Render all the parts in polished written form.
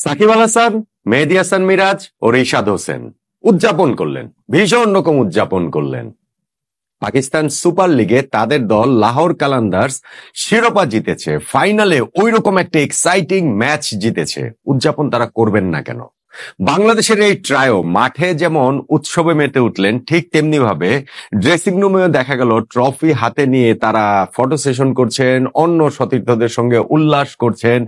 সাকিব আল হাসান, মেহেদী হাসান মিরাজ ও রিশাদ হোসেন উদযাপন করলেন, ভীষণ রকম উদযাপন করলেন। পাকিস্তান সুপার লিগে তাদের দল লাহোর কালান্দার্স শিরোপা জিতেছে, ফাইনালে ওই রকম একটা এক্সাইটিং ম্যাচ জিতেছে, উদযাপন তারা করবেন না কেন? বাংলাদেশের এই ট্রায়ো মাঠে যেমন উৎসবে মেতে উঠলেন, ঠিক তেমনি ভাবে ড্রেসিং রুমেও দেখা গেল ট্রফি হাতে নিয়ে তারা ফটো সেশন করছেন, অন্য সতীর্থদের সঙ্গে উল্লাস করছেন।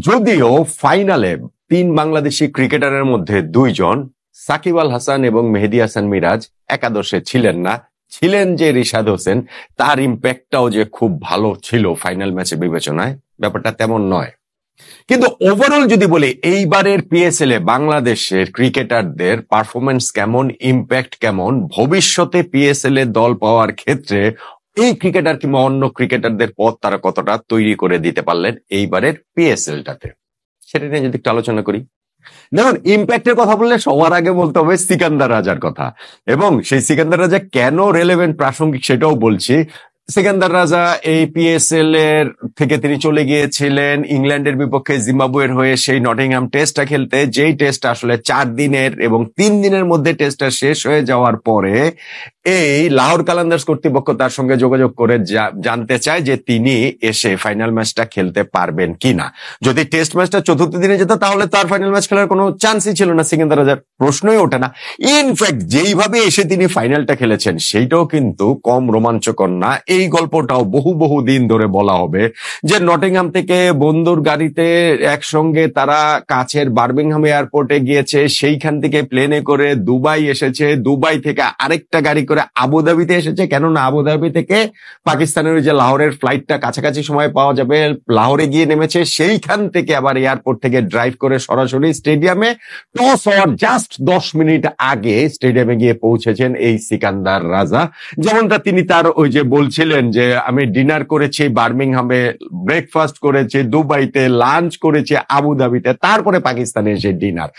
যদিও ফাইনালে 3 বাংলাদেশি ক্রিকেটারের মধ্যে 2 জন সাকিব আল হাসান এবং মেহেদী হাসান মিরাজ একাদশে ছিলেন না, ছিলেন যে রিশাদ হোসেন। তার ইম্প্যাক্টটাও যে খুব ভালো ছিল ফাইনাল ম্যাচের বিবেচনায়, ব্যাপারটা তেমন নয়। কিন্তু ওভারঅল যদি বলি, এইবারের পিএসএল এ বাংলাদেশের ক্রিকেটারদের পারফরমেন্স কেমন, ইম্প্যাক্ট কেমন, ভবিষ্যতে পিএসএল এ দল পাওয়ার ক্ষেত্রে এই ক্রিকেটার কিংবা অন্য ক্রিকেটারদের পথ তারা কতটা তৈরি করে দিতে পারলেন এইবারের পিএসএলটাতে, সেটা নিয়ে যদি একটু আলোচনা করি। দেখুন, ইম্প্যাক্টের কথা বললে সবার আগে বলতে হবে সিকান্দার রাজার কথা, এবং সেই সিকান্দার রাজা কেন রেলেভেন্ট, প্রাসঙ্গিক সেটাও বলছি। সিকান্দার রাজা এই পিএসএল এর থেকে তিনি চলে গিয়েছিলেন ইংল্যান্ডের বিপক্ষে জিম্বাবুয়ের হয়ে সেই নটিংহাম টেস্টটা খেলতে, যেই টেস্ট আসলে 4 দিনের এবং 3 দিনের মধ্যে টেস্টটা শেষ হয়ে যাওয়ার পরে এই লাহোর কালান্দার্স কর্তৃপক্ষ তার সঙ্গে যোগাযোগ করে জানতে চায় যে তিনি এসে ফাইনাল ম্যাচটা খেলতে পারবেন কিনা। যদি টেস্ট ম্যাচটা 4র্থ দিনে যেত তাহলে তার ফাইনাল ম্যাচ খেলার কোনো চান্সই ছিল না, সিকান্দার রাজার প্রশ্নই ওঠে না। ইনফ্যাক্ট যেইভাবে এসে তিনি ফাইনালটা খেলেছেন সেইটাও কিন্তু কম রোমাঞ্চকর না। এই গল্পটাও বহু দিন ধরে বলা হবে যে নটিংহাম থেকে বন্ধুর গাড়িতে একসঙ্গে তারা কাছের বার্মিংহাম এয়ারপোর্টে গিয়েছে, সেইখান থেকে প্লেনে করে দুবাই এসেছে, দুবাই থেকে আরেকটা গাড়ি করে আবুধাবিতে এসেছে, কেননা আবুধাবি থেকে পাকিস্তানের ওই যে লাহোরের ফ্লাইটটা কাছাকাছি সময় পাওয়া যাবে, লাহোরে গিয়ে নেমেছে, সেইখান থেকে আবার এয়ারপোর্ট থেকে ড্রাইভ করে সরাসরি স্টেডিয়ামে টস হওয়ার জাস্ট 10 মিনিট আগে স্টেডিয়ামে গিয়ে পৌঁছেছেন এই সিকান্দার রাজা। যেমনটা তিনি তার ওই যে বলছিলেন যে আমি ডিনার করেছি বার্মিংহামে, ব্রেকফাস্ট করেছি দুবাইতে, লাঞ্চ করেছি আবুধাবিতে, তারপরে পাকিস্তানে এসে ডিনার।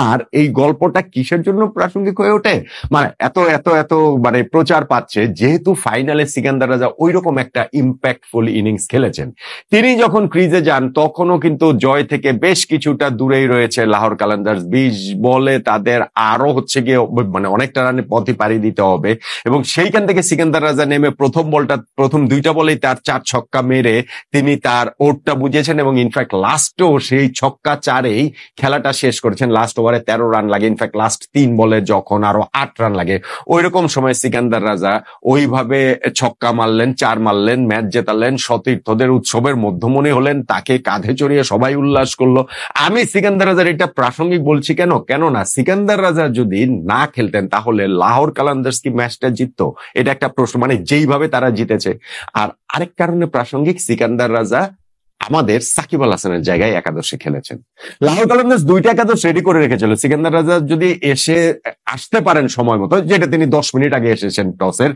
আর এই গল্পটা কিসের জন্য প্রাসঙ্গিক হয়ে ওঠে, মানে এত এত এত মানে প্রচার পাচ্ছে, যেহেতু ফাইনালে সিকান্দার রাজা ওই রকম একটা ইম্প্যাক্টফুল ইনিংস খেলেছেন। তিনি যখন ক্রিজে যান তখনও কিন্তু জয় থেকে বেশ কিছুটা দূরেই রয়েছে লাহোর কালান্দার্স। 20 বলে তাদের আরো গিয়ে মানে অনেকটা রানে পথই পাড়ি দিতে হবে, এবং সেইখান থেকে সিকান্দার রাজা নেমে প্রথম 2টা বলেই তার 4 ছক্কা মেরে তিনি তার ওরটা বুঝেছেন, এবং ইনফ্যাক্ট লাস্টেও সেই ছক্কা 4-এই খেলাটা শেষ করেছেন। লাস্ট ওভারে 13 রান লাগে, ইনফ্যাক্ট লাস্ট 3 বলে যখন আরো 8 রান লাগে, ওই রকম সময় সিকান্দার রাজা ওইভাবে ছক্কা মারলেন, 4 মারলেন, ম্যাচ জেতালেন, সতীর্থদের উৎসবের মধ্যমণি হলেন, তাকে কাঁধে চড়িয়ে সবাই উল্লাস করলো। আমি সিকান্দার রাজার এটা প্রাসঙ্গিক বলছি কেননা সিকান্দার রাজা যদি না খেলতেন তাহলে লাহোর কালান্দার্স কি ম্যাচটা জিততো, এটা একটা প্রশ্ন, মানে যেইভাবে তারা জিতেছে। আর আরেক কারণে প্রাসঙ্গিক, সিকান্দার রাজা আমাদের সাকিব আল হাসানের জায়গায় একাদশে খেলেছেন। লাহোর কালান্দার্স 2টা একাদশ রেডি করে রেখেছিল। সিকান্দার রাজা যদি আসতে পারেন সময় মতো, যেটা তিনি 10 মিনিট আগে এসেছেন টসের,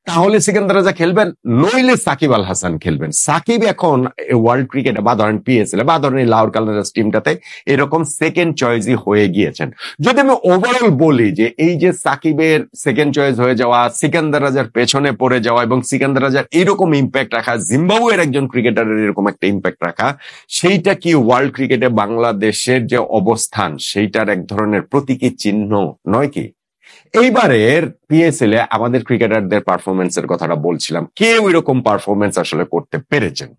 তাহলে সিকান্দার রাজা খেলবেন, নইলে সাকিব আল হাসান খেলবেন। সাকিব এখন ওয়ার্ল্ড ক্রিকেটে বা ধরেন পিএসএল বা ধরেন লাহোর কালান্দার্স টিমটাতে এরকম সেকেন্ড চয়েসই হয়ে গিয়েছেন। যদি আমি ওভারঅল বলি যে এই যে সাকিবের সেকেন্ড চয়েস হয়ে যাওয়া, সিকান্দার রাজার পেছনে পড়ে যাওয়া এবং সিকান্দার রাজার এরকম ইম্প্যাক্ট রাখা, জিম্বাবুয়ের একজন ক্রিকেটারের এরকম একটা ইম্প্যাক্ট রাখা, সেইটা কি ওয়ার্ল্ড ক্রিকেটে বাংলাদেশের যে অবস্থান সেইটার এক ধরনের প্রতীকী চিহ্ন নয় কি? এইবারের পিএসএল এ আমাদের ক্রিকেটারদের পারফরমেন্সের কথাটা বলছিলাম, কেউ এরকম পারফরমেন্স আসলে করতে পেরেছেন।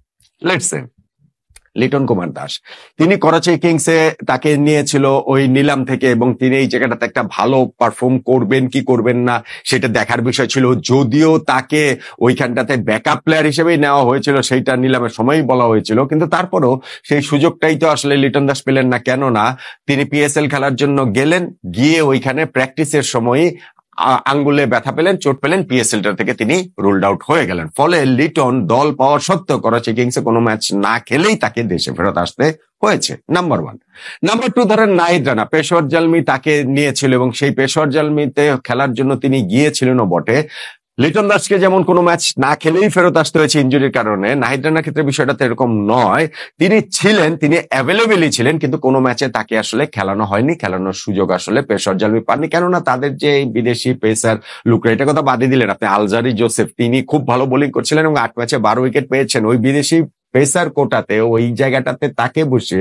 লেটস সে লিটন কুমার দাস, তিনি করাচি কিংসে তাকে নিয়েছিল ওই নিলাম থেকে, এবং তিনি এই জায়গাটাতে একটা ভালো পারফর্ম করবেন কি করবেন না সেটা দেখার বিষয় ছিল। যদিও তাকে ওইখানটাতে ব্যাকআপ প্লেয়ার হিসেবেই নেওয়া হয়েছিল, সেইটা নিলামের সময়ই বলা হয়েছিল, কিন্তু তারপরও সেই সুযোগটাই তো আসলে লিটন দাস পেলেন না। কেননা তিনি পিএসএল খেলার জন্য গেলেন, গিয়ে ওইখানে প্র্যাকটিসের সময়ই আঙ্গুলে ব্যথা পেলেন, চোট পেলেন, পিএসএলটা থেকে তিনি রুলড আউট হয়ে গেলেন। ফলে লিটন দল পাওয়ার সত্ত্বেও করাচি কিংসে কোনো ম্যাচ না খেলেই তাকে দেশে ফেরত আসতে হয়েছে, নাম্বার 1। নাম্বার 2, ধরেন নাহিদ রানা, পেশোয়ার জালমি তাকে নিয়েছিল, এবং সেই পেশোয়ার জালমিতে খেলার জন্য তিনি গিয়েছিলেনও বটে। লিটন দাসকে যেমন কোনো ম্যাচ না খেলেই ফেরত আসতে হয়েছে ইনজুরির কারণে, নাহিদ রানার ক্ষেত্রে বিষয়টা তো এরকম নয়। তিনি অ্যাভেলেবেলই ছিলেন, কিন্তু কোনো ম্যাচে তাকে আসলে খেলানো হয়নি, খেলানোর সুযোগ আসলে পেশার জালমি পাননি। কেননা তাদের যে বিদেশি পেসার লুকরা, এটা কথা বাদই দিলেন আপনি, আলজারি জোসেফ, তিনি খুব ভালো বোলিং করছিলেন এবং 8 ম্যাচে 12 উইকেট পেয়েছেন। ওই বিদেশি পেসার কোটাতে ওই জায়গাটাতে তাকে বসে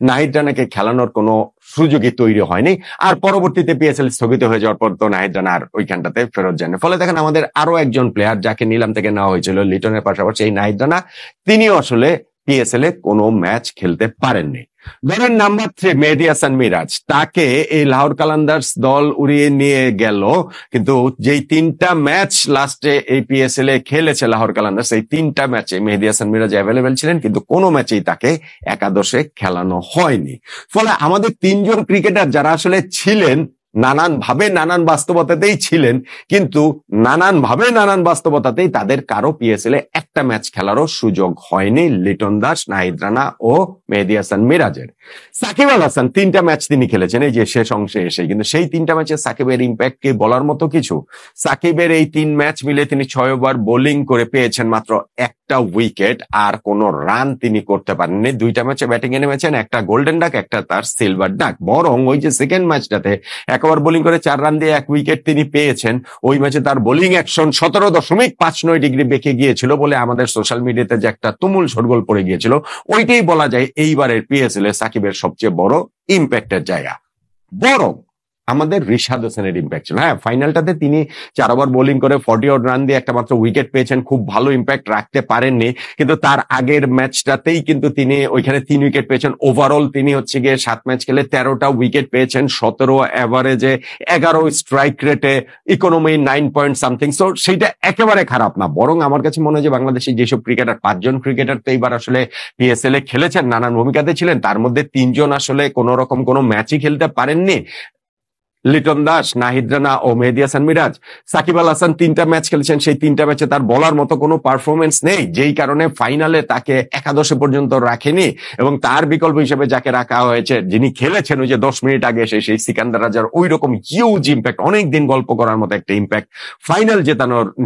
নাহিদ রানাকে খেলানোর কোনো সুযোগই তৈরি হয়নি। আর পরবর্তীতে পিএসএল স্থগিত হয়ে যাওয়ার পর তো নাহিদ রানা আর ওইখানটাতে ফেরত যায়নি। ফলে দেখেন আমাদের আরো একজন প্লেয়ার যাকে নিলাম থেকে নেওয়া হয়েছিল লিটনের পাশাপাশি এই নাহিদ রানা, তিনিও আসলে পিএসএল এ কোনো ম্যাচ খেলতে পারেননি। ধরেন নাম্বার 3 মেহেদী হাসান মিরাজ, তাকে এই লাহোর কালান্দার্স দল উড়িয়ে নিয়ে গেল, কিন্তু যেই 3টা ম্যাচ লাস্টে এই পিএসএল এ খেলেছে লাহোর কালান্দার্স, এই 3টা ম্যাচে মেহেদী হাসান মিরাজ অ্যাভেলেবেল ছিলেন, কিন্তু কোনো ম্যাচেই তাকে একাদশে খেলানো হয়নি। ফলে আমাদের 3জন ক্রিকেটার যারা আসলে ছিলেন নানান ভাবে নানান বাস্তবতাতেই ছিলেন, কিন্তু নানান ভাবে নানান বাস্তবতাতেই তাদের কারো পিএসএল এ একটা ম্যাচ খেলারও সুযোগ হয়নি লিটন দাস, নাহিদ রানা ও মেহেদী হাসান মিরাজের। সাকিব আল হাসান 3টা ম্যাচ তিনি খেলেছেন এই যে শেষ অংশে এসে, কিন্তু সেই 3টা ম্যাচে সাকিবের ইম্প্যাক্ট কে বলার মতো কিছু? সাকিবের এই 3 ম্যাচ মিলে তিনি 6 ওভার বোলিং করে পেয়েছেন মাত্র একটা উইকেট, আর কোনো রান তিনি করতে পারেননি। 2টা ম্যাচে ব্যাটিং এ নেমেছেন, একটা গোল্ডেন ডাক, একটা তার সিলভার ডাক। বরং ওই যে সেকেন্ড ম্যাচটাতে 1 ওভার বোলিং করে 4 রান দিয়ে 1 উইকেট তিনি পেয়েছেন। ওই ম্যাচে তার বোলিং অ্যাকশন 17.59 ডিগ্রি বেঁকে গিয়েছিল বলে আমাদের সোশ্যাল মিডিয়াতে যে একটা তুমুল শোরগোল পড়ে গিয়েছিল, ওইটাই বলা যায় এইবারের পিএসএল এ সাকিবের সবচেয়ে বড় ইম্প্যাক্টের জায়গা। বরং আমাদের রিশাদ হোসেনের ইম্প্যাক্ট ছিল। হ্যাঁ, ফাইনালটাতে তিনি 4 ওভার বোলিং করে 40 ওভার রান দিয়ে একটা মাত্র উইকেট পেয়েছেন, খুব ভালো ইম্প্যাক্ট রাখতে পারেননি। কিন্তু তার আগের ম্যাচটাতেই কিন্তু তিনি ওইখানে 3 উইকেট পেয়েছেন। ওভারঅল তিনি হচ্ছে গিয়ে 7 ম্যাচ খেলে 13টা উইকেট পেয়েছেন, 17 এভারেজে, 11 স্ট্রাইক রেটে, ইকোনমি 9 পয়েন্ট সামথিং। সো সেইটা একেবারে খারাপ না। বরং আমার কাছে মনে হয় যে বাংলাদেশে যেসব ক্রিকেটার 5 জন ক্রিকেটার তো এইবার আসলে পিএসএল এ খেলেছেন, নানান ভূমিকাতে ছিলেন, তার মধ্যে 3 জন আসলে কোন রকম কোনো ম্যাচই খেলতে পারেননি। লিটন দাস, নাহিদ রানা ও মেহেদী হাসান মিরাজ। সাকিব আল হাসান 3টা ম্যাচ খেলেছেন, সেই 3টা ম্যাচে তার বলার মতো কোনো পারফরমেন্স নেই, যেই কারণে ফাইনালে তাকে একাদশে পর্যন্ত রাখেনি। এবং তার বিকল্প হিসেবে যাকে রাখা হয়েছে, যিনি খেলেছেন ওই যে 10 মিনিট আগে এসে, সেই সিকান্দার রাজার ওই রকম হিউজ ইম্প্যাক্ট, অনেকদিন গল্প করার মতো একটা ইম্প্যাক্ট, ফাইনাল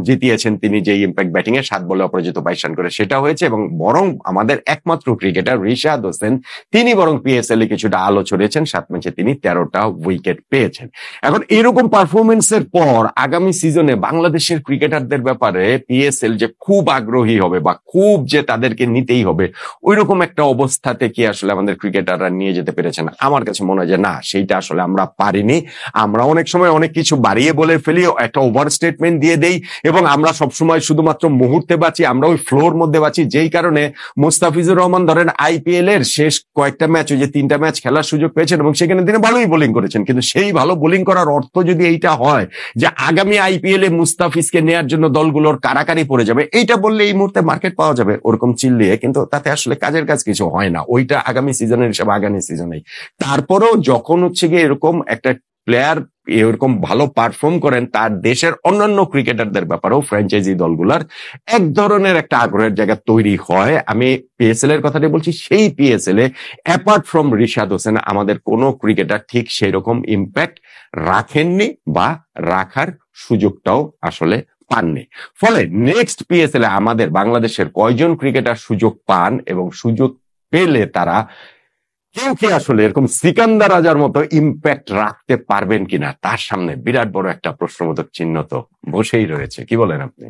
জিতিয়েছেন তিনি, যে ইম্প্যাক্ট ব্যাটিং এ 7 বলে অপরাজিত 22 রান করে সেটা হয়েছে। এবং বরং আমাদের একমাত্র ক্রিকেটার রিশাদ হোসেন, তিনি বরং পিএসএল এ কিছুটা আলো ছড়িয়েছেন, 7 ম্যাচে তিনি 13টা উইকেট পেয়েছেন। এখন এরকম পারফরমেন্সের পর আগামী সিজনে বাংলাদেশের ক্রিকেটারদের ব্যাপারে পিএসএল যে খুব আগ্রহী হবে বা খুব যে তাদেরকে নিতেই হবে, ওই রকম একটা অবস্থাতে কি আসলে আমাদের ক্রিকেটাররা নিয়ে যেতে পেরেছেন? আমার কাছে মনে হয় যে না, সেইটা আসলে আমরা পারিনি। আমরা অনেক সময় অনেক কিছু বাড়িয়ে বলে ফেলি, একটা ওভার স্টেটমেন্ট দিয়ে দেই, এবং আমরা সবসময় শুধুমাত্র মুহূর্তে বাঁচি, আমরা ওই ফ্লোর মধ্যে বাঁচি, যেই কারণে মুস্তাফিজুর রহমান ধরেন আইপিএল এর শেষ কয়েকটা ম্যাচ, ওই যে 3টা ম্যাচ খেলার সুযোগ পেয়েছেন এবং সেখানে তিনি ভালোই বোলিং করেছেন, কিন্তু সেই ভালো বোলিং করার অর্থ যদি এইটা হয় যে আগামী আইপিএল এ মুস্তাফিজকে নেয়ার জন্য দলগুলোর কারাকারি পড়ে যাবে, এইটা বললে এই মুহূর্তে মার্কেট পাওয়া যাবে ওরকম চিল্লিয়ে, কিন্তু তাতে আসলে কাজের কাজ কিছু হয় না। ওইটা আগামী সিজনের হিসাবে আগামী সিজনেই। তারপরেও যখন হচ্ছে গিয়ে এরকম একটা প্লেয়ার এরকম ভালো পারফর্ম করেন, তার দেশের অন্যান্য ক্রিকেটারদের ব্যাপারেও ফ্র্যাঞ্চাইজি দলগুলার এক ধরনের একটা আগ্রহের জায়গা তৈরি হয়। আমি পিএসএল এর কথাটি বলছি, সেই PSL A apart from Rishad Hossain আমাদের কোনো ক্রিকেটার ঠিক সেই রকম ইম্প্যাক্ট রাখেননি বা রাখার সুযোগটাও আসলে পাননি। ফলে নেক্সট পিএসএল এ আমাদের বাংলাদেশের কয়জন ক্রিকেটার সুযোগ পান এবং সুযোগ পেলে তারা কেউ কি আসলে এরকম সিকান্দার রাজার মতো ইম্প্যাক্ট রাখতে পারবেন কিনা, তার সামনে বিরাট বড় একটা প্রশ্নবোধক চিহ্ন তো বসেই রয়েছে। কি বলেন আপনি?